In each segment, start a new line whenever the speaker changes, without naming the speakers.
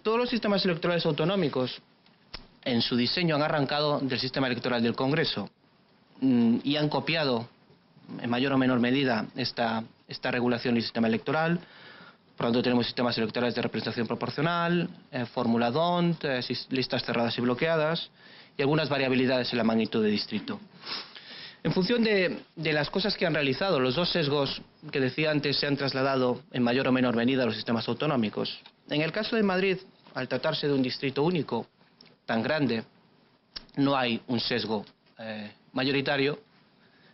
Todos los sistemas electorales autonómicos, en su diseño, han arrancado del sistema electoral del Congreso y han copiado, en mayor o menor medida, esta regulación del sistema electoral. Por lo tanto, tenemos sistemas electorales de representación proporcional, fórmula D'Hondt, listas cerradas y bloqueadas, y algunas variabilidades en la magnitud de distrito. En función de las cosas que han realizado, los dos sesgos que decía antes se han trasladado en mayor o menor medida a los sistemas autonómicos. En el caso de Madrid, al tratarse de un distrito único tan grande, no hay un sesgo mayoritario,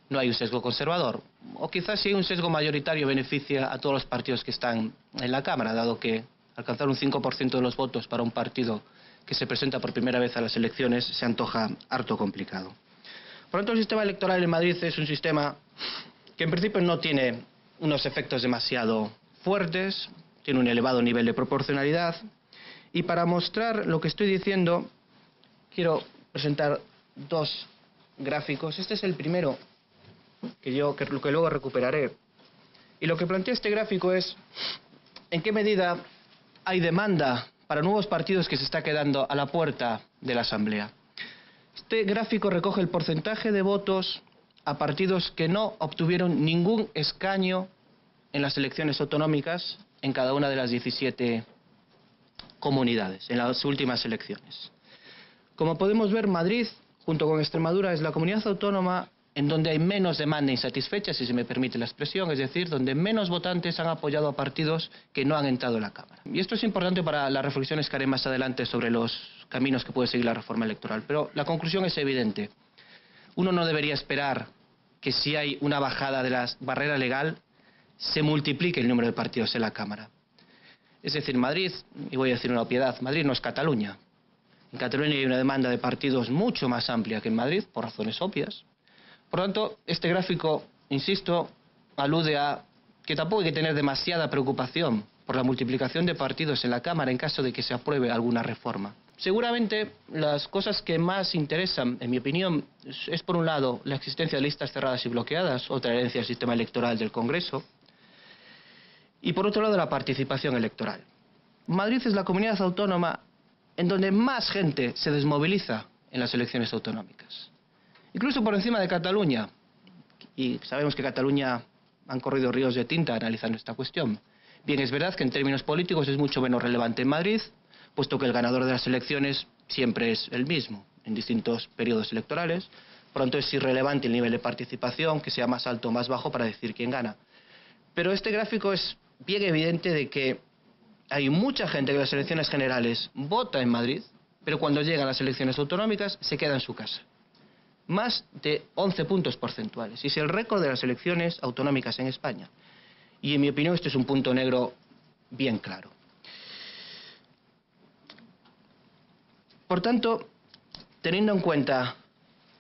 no hay un sesgo conservador. O quizás si hay un sesgo mayoritario beneficia a todos los partidos que están en la Cámara, dado que alcanzar un 5% de los votos para un partido que se presenta por primera vez a las elecciones se antoja harto complicado. Por lo tanto, el sistema electoral en Madrid es un sistema que en principio no tiene unos efectos demasiado fuertes, tiene un elevado nivel de proporcionalidad, y para mostrar lo que estoy diciendo quiero presentar dos gráficos. Este es el primero que luego recuperaré, y lo que plantea este gráfico es en qué medida hay demanda para nuevos partidos que se está quedando a la puerta de la Asamblea. Este gráfico recoge el porcentaje de votos a partidos que no obtuvieron ningún escaño en las elecciones autonómicas en cada una de las 17 comunidades, en las últimas elecciones. Como podemos ver, Madrid, junto con Extremadura, es la comunidad autónoma en donde hay menos demanda insatisfecha, si se me permite la expresión, es decir, donde menos votantes han apoyado a partidos que no han entrado en la Cámara. Y esto es importante para las reflexiones que haré más adelante sobre los caminos que puede seguir la reforma electoral. Pero la conclusión es evidente. Uno no debería esperar que si hay una bajada de la barrera legal, se multiplique el número de partidos en la Cámara. Es decir, Madrid, y voy a decir una obviedad, Madrid no es Cataluña. En Cataluña hay una demanda de partidos mucho más amplia que en Madrid, por razones obvias. Por lo tanto, este gráfico, insisto, alude a que tampoco hay que tener demasiada preocupación por la multiplicación de partidos en la Cámara en caso de que se apruebe alguna reforma. Seguramente las cosas que más interesan, en mi opinión, es por un lado la existencia de listas cerradas y bloqueadas, otra herencia del sistema electoral del Congreso, y por otro lado la participación electoral. Madrid es la comunidad autónoma en donde más gente se desmoviliza en las elecciones autonómicas. Incluso por encima de Cataluña, y sabemos que Cataluña han corrido ríos de tinta analizando esta cuestión. Bien, es verdad que en términos políticos es mucho menos relevante en Madrid, puesto que el ganador de las elecciones siempre es el mismo, en distintos periodos electorales. Por lo tanto, es irrelevante el nivel de participación, que sea más alto o más bajo, para decir quién gana. Pero este gráfico es bien evidente de que hay mucha gente que en las elecciones generales vota en Madrid, pero cuando llegan las elecciones autonómicas se queda en su casa. Más de 11 puntos porcentuales. Y es el récord de las elecciones autonómicas en España. Y en mi opinión este es un punto negro bien claro. Por tanto, teniendo en cuenta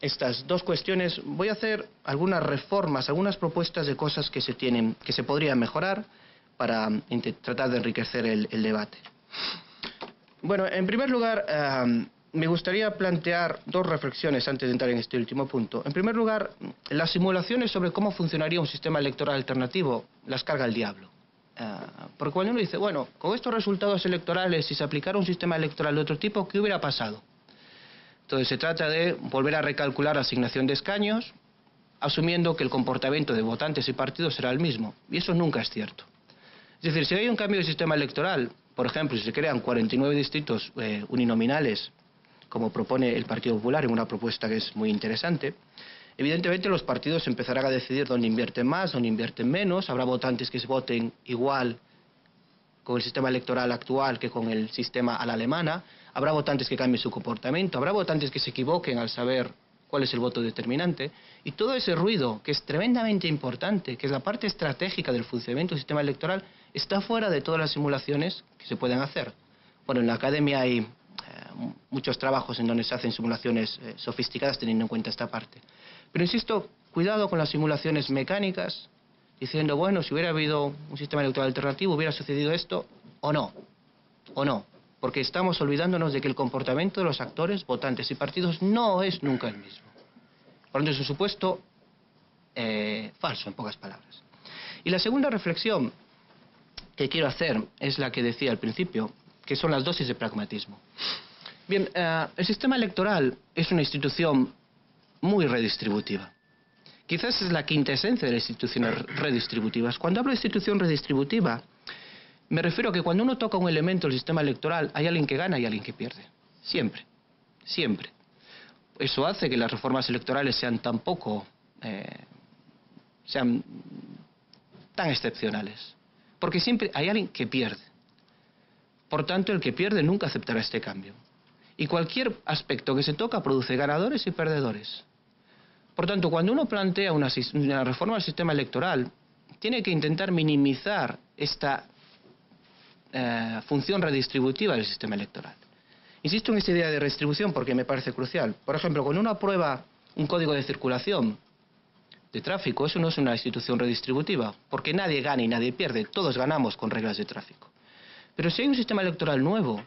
estas dos cuestiones, voy a hacer algunas reformas, algunas propuestas de cosas que se podrían mejorar para tratar de enriquecer el debate. Bueno, en primer lugar, me gustaría plantear dos reflexiones antes de entrar en este último punto. En primer lugar, las simulaciones sobre cómo funcionaría un sistema electoral alternativo las carga el diablo. Porque cuando uno dice, bueno, con estos resultados electorales, si se aplicara un sistema electoral de otro tipo, ¿qué hubiera pasado? Entonces se trata de volver a recalcular la asignación de escaños, asumiendo que el comportamiento de votantes y partidos será el mismo. Y eso nunca es cierto. Es decir, si hay un cambio de sistema electoral, por ejemplo, si se crean 49 distritos uninominales, como propone el Partido Popular en una propuesta que es muy interesante, evidentemente los partidos empezarán a decidir dónde invierten más, dónde invierten menos, habrá votantes que se voten igual con el sistema electoral actual que con el sistema a la alemana, habrá votantes que cambien su comportamiento, habrá votantes que se equivoquen al saber cuál es el voto determinante, y todo ese ruido, que es tremendamente importante, que es la parte estratégica del funcionamiento del sistema electoral, está fuera de todas las simulaciones que se pueden hacer. Bueno, en la academia hay muchos trabajos en donde se hacen simulaciones sofisticadas teniendo en cuenta esta parte. Pero insisto, cuidado con las simulaciones mecánicas, diciendo, bueno, si hubiera habido un sistema electoral alternativo, hubiera sucedido esto, o no, porque estamos olvidándonos de que el comportamiento de los actores, votantes y partidos no es nunca el mismo. Por lo tanto, es un supuesto falso, en pocas palabras. Y la segunda reflexión que quiero hacer es la que decía al principio, que son las dosis de pragmatismo. Bien, el sistema electoral es una institución muy redistributiva. Quizás es la quinta esencia de las instituciones redistributivas. Cuando hablo de institución redistributiva, me refiero a que cuando uno toca un elemento del sistema electoral, hay alguien que gana y alguien que pierde. Siempre. Siempre. Eso hace que las reformas electorales sean tan excepcionales. Porque siempre hay alguien que pierde. Por tanto, el que pierde nunca aceptará este cambio. Y cualquier aspecto que se toca produce ganadores y perdedores. Por tanto, cuando uno plantea una reforma del sistema electoral, tiene que intentar minimizar esta función redistributiva del sistema electoral. Insisto en esta idea de redistribución porque me parece crucial. Por ejemplo, cuando uno aprueba un código de circulación de tráfico, eso no es una institución redistributiva, porque nadie gana y nadie pierde, todos ganamos con reglas de tráfico. Pero si hay un sistema electoral nuevo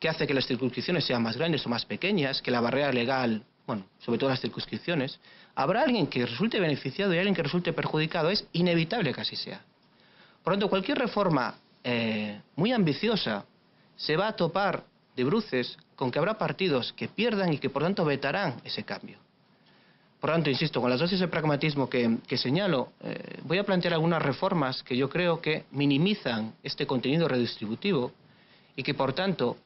que hace que las circunscripciones sean más grandes o más pequeñas, que la barrera legal, bueno, sobre todo las circunscripciones, habrá alguien que resulte beneficiado y alguien que resulte perjudicado. Es inevitable que así sea. Por lo tanto, cualquier reforma muy ambiciosa se va a topar de bruces con que habrá partidos que pierdan y que por tanto vetarán ese cambio. Por lo tanto, insisto, con las dosis de pragmatismo que señalo, voy a plantear algunas reformas que yo creo que minimizan este contenido redistributivo y que por tanto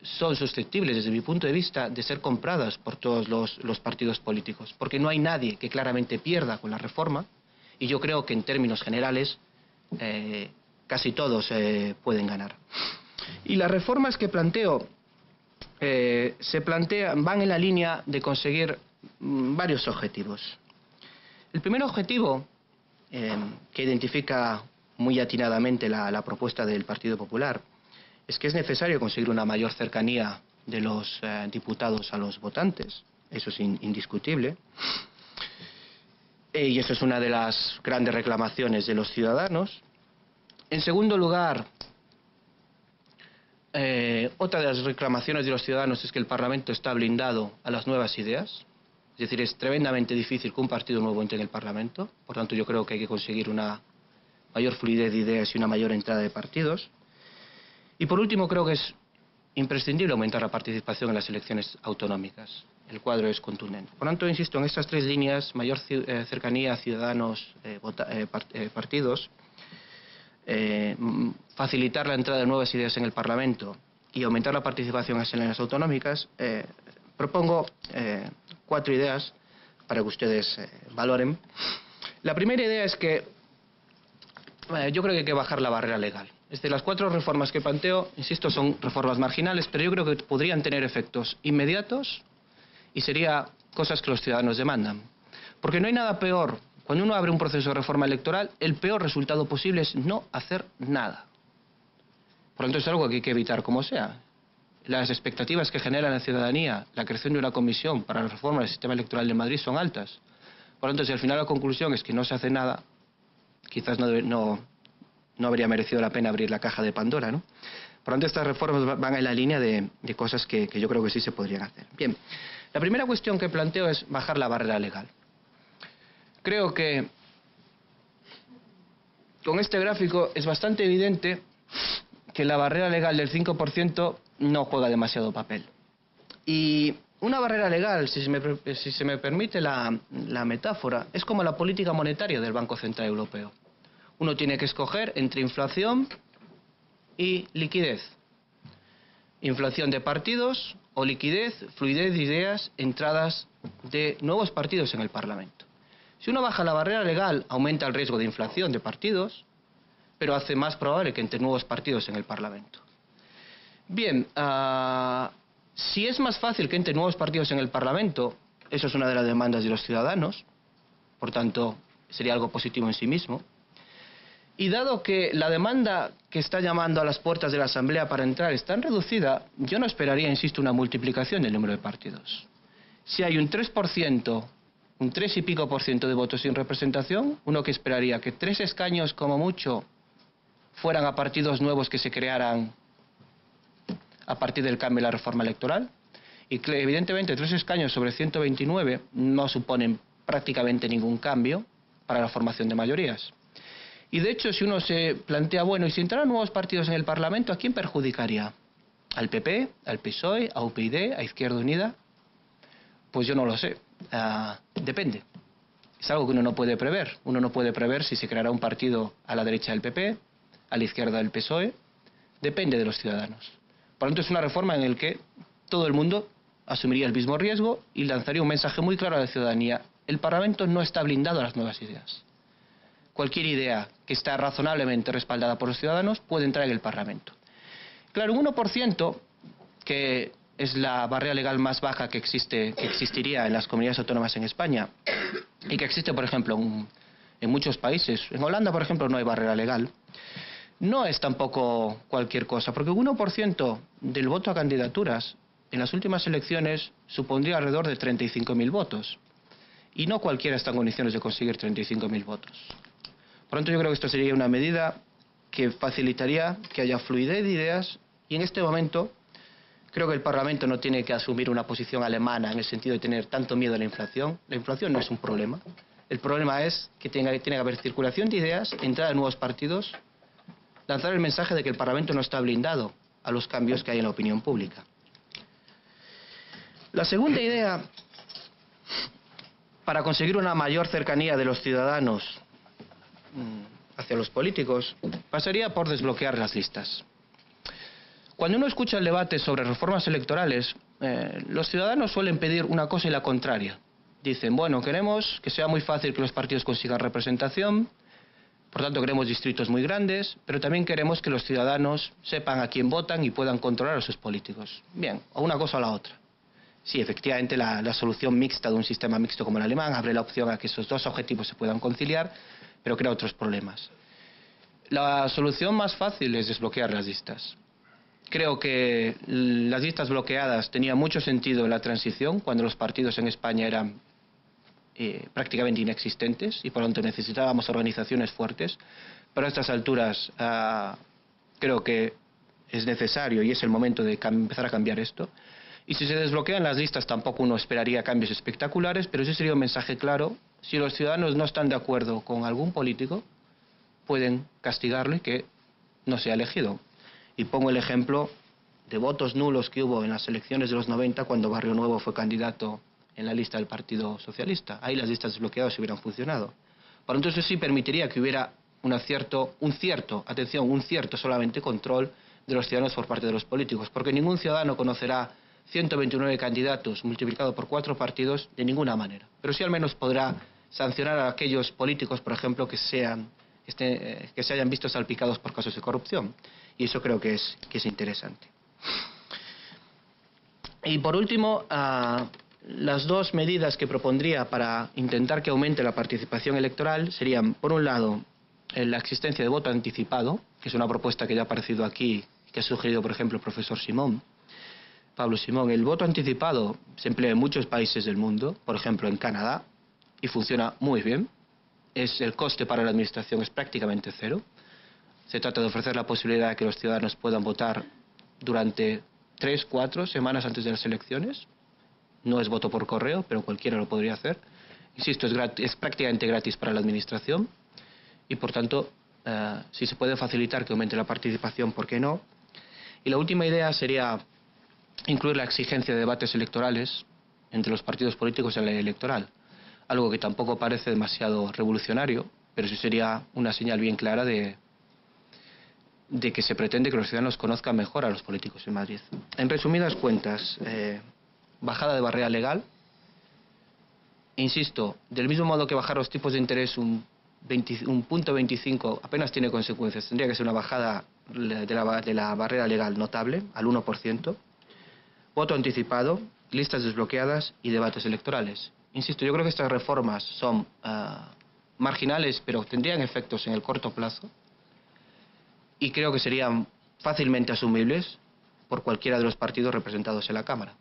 son susceptibles, desde mi punto de vista, de ser compradas por todos los partidos políticos, porque no hay nadie que claramente pierda con la reforma, y yo creo que en términos generales casi todos pueden ganar. Y las reformas que planteo van en la línea de conseguir varios objetivos. El primer objetivo, que identifica muy atinadamente la propuesta del Partido Popular, es que es necesario conseguir una mayor cercanía de los diputados a los votantes. Eso es indiscutible. Y eso es una de las grandes reclamaciones de los ciudadanos. En segundo lugar, otra de las reclamaciones de los ciudadanos es que el Parlamento está blindado a las nuevas ideas. Es decir, es tremendamente difícil que un partido nuevo entre en el Parlamento. Por tanto, yo creo que hay que conseguir una mayor fluidez de ideas y una mayor entrada de partidos. Y por último, creo que es imprescindible aumentar la participación en las elecciones autonómicas. El cuadro es contundente. Por lo tanto, insisto en estas tres líneas: mayor cercanía a ciudadanos, partidos, facilitar la entrada de nuevas ideas en el Parlamento y aumentar la participación en las elecciones autonómicas. Propongo 4 ideas para que ustedes valoren. La primera idea es que yo creo que hay que bajar la barrera legal. Es decir, las 4 reformas que planteo, insisto, son reformas marginales, pero yo creo que podrían tener efectos inmediatos y serían cosas que los ciudadanos demandan. Porque no hay nada peor. Cuando uno abre un proceso de reforma electoral, el peor resultado posible es no hacer nada. Por lo tanto, es algo que hay que evitar como sea. Las expectativas que genera la ciudadanía, la creación de una comisión para la reforma del sistema electoral de Madrid son altas. Por lo tanto, si al final la conclusión es que no se hace nada, quizás no habría merecido la pena abrir la caja de Pandora, ¿no? Por lo tanto, estas reformas van en la línea de cosas que yo creo que sí se podrían hacer. Bien, la primera cuestión que planteo es bajar la barrera legal. Creo que con este gráfico es bastante evidente que la barrera legal del 5% no juega demasiado papel. Y una barrera legal, si se me permite la metáfora, es como la política monetaria del Banco Central Europeo. Uno tiene que escoger entre inflación y liquidez. Inflación de partidos o liquidez, fluidez de ideas, entradas de nuevos partidos en el Parlamento. Si uno baja la barrera legal, aumenta el riesgo de inflación de partidos, pero hace más probable que entre nuevos partidos en el Parlamento. Bien, si es más fácil que entre nuevos partidos en el Parlamento, eso es una de las demandas de los ciudadanos, por tanto, sería algo positivo en sí mismo. Y dado que la demanda que está llamando a las puertas de la Asamblea para entrar es tan reducida, yo no esperaría, insisto, una multiplicación del número de partidos. Si hay un 3%, un 3 y pico por ciento de votos sin representación, uno que esperaría que 3 escaños como mucho fueran a partidos nuevos que se crearan a partir del cambio de la reforma electoral, y que evidentemente 3 escaños sobre 129 no suponen prácticamente ningún cambio para la formación de mayorías. Y de hecho, si uno se plantea, bueno, y si entraran nuevos partidos en el Parlamento, ¿a quién perjudicaría? ¿Al PP, al PSOE, a UPyD, a Izquierda Unida? Pues yo no lo sé. Depende. Es algo que uno no puede prever. Uno no puede prever si se creará un partido a la derecha del PP, a la izquierda del PSOE. Depende de los ciudadanos. Por lo tanto, es una reforma en la que todo el mundo asumiría el mismo riesgo y lanzaría un mensaje muy claro a la ciudadanía. El Parlamento no está blindado a las nuevas ideas. Cualquier idea que está razonablemente respaldada por los ciudadanos puede entrar en el Parlamento. Claro, un 1%, que es la barrera legal más baja que existiría en las comunidades autónomas en España y que existe, por ejemplo, en muchos países. En Holanda, por ejemplo, no hay barrera legal. No es tampoco cualquier cosa, porque un 1% del voto a candidaturas en las últimas elecciones supondría alrededor de 35.000 votos. Y no cualquiera está en condiciones de conseguir 35.000 votos. Por lo tanto, yo creo que esto sería una medida que facilitaría que haya fluidez de ideas y en este momento creo que el Parlamento no tiene que asumir una posición alemana en el sentido de tener tanto miedo a la inflación. La inflación no es un problema. El problema es que tiene que haber circulación de ideas, entrada de nuevos partidos, lanzar el mensaje de que el Parlamento no está blindado a los cambios que hay en la opinión pública. La segunda idea, para conseguir una mayor cercanía de los ciudadanos hacia los políticos, pasaría por desbloquear las listas. Cuando uno escucha el debate sobre reformas electorales, los ciudadanos suelen pedir una cosa y la contraria. Dicen, bueno, queremos que sea muy fácil que los partidos consigan representación, por tanto queremos distritos muy grandes, pero también queremos que los ciudadanos sepan a quién votan y puedan controlar a sus políticos. Bien, o una cosa o la otra. Sí, efectivamente, la solución mixta de un sistema mixto como el alemán abre la opción a que esos dos objetivos se puedan conciliar, pero crea otros problemas. La solución más fácil es desbloquear las listas. Creo que las listas bloqueadas tenían mucho sentido en la transición, cuando los partidos en España eran prácticamente inexistentes y por lo tanto necesitábamos organizaciones fuertes. Pero a estas alturas creo que es necesario y es el momento de empezar a cambiar esto. Y si se desbloquean las listas tampoco uno esperaría cambios espectaculares, pero sí sería un mensaje claro. Si los ciudadanos no están de acuerdo con algún político, pueden castigarlo y que no sea elegido. Y pongo el ejemplo de votos nulos que hubo en las elecciones de los 90 cuando Barrio Nuevo fue candidato en la lista del Partido Socialista. Ahí las listas desbloqueadas hubieran funcionado. Por lo tanto, eso sí permitiría que hubiera un cierto solamente control de los ciudadanos por parte de los políticos, porque ningún ciudadano conocerá 129 candidatos multiplicado por 4 partidos de ninguna manera. Pero sí al menos podrá sancionar a aquellos políticos, por ejemplo, que se hayan visto salpicados por casos de corrupción. Y eso creo que es interesante. Y por último, las dos medidas que propondría para intentar que aumente la participación electoral serían, por un lado, la existencia de voto anticipado, que es una propuesta que ya ha aparecido aquí, que ha sugerido, por ejemplo, el profesor Pablo Simón. El voto anticipado se emplea en muchos países del mundo, por ejemplo en Canadá, y funciona muy bien. El coste para la administración es prácticamente cero. Se trata de ofrecer la posibilidad de que los ciudadanos puedan votar durante 3-4 semanas antes de las elecciones. No es voto por correo, pero cualquiera lo podría hacer. Insisto, es prácticamente gratis para la administración y, por tanto, si se puede facilitar que aumente la participación, ¿por qué no? Y la última idea sería incluir la exigencia de debates electorales entre los partidos políticos en la ley electoral. Algo que tampoco parece demasiado revolucionario, pero sí sería una señal bien clara de que se pretende que los ciudadanos conozcan mejor a los políticos en Madrid. En resumidas cuentas, bajada de barrera legal. Insisto, del mismo modo que bajar los tipos de interés un punto 25 apenas tiene consecuencias. Tendría que ser una bajada de la barrera legal notable, al 1%. Voto anticipado, listas desbloqueadas y debates electorales. Insisto, yo creo que estas reformas son marginales, pero tendrían efectos en el corto plazo y creo que serían fácilmente asumibles por cualquiera de los partidos representados en la Cámara.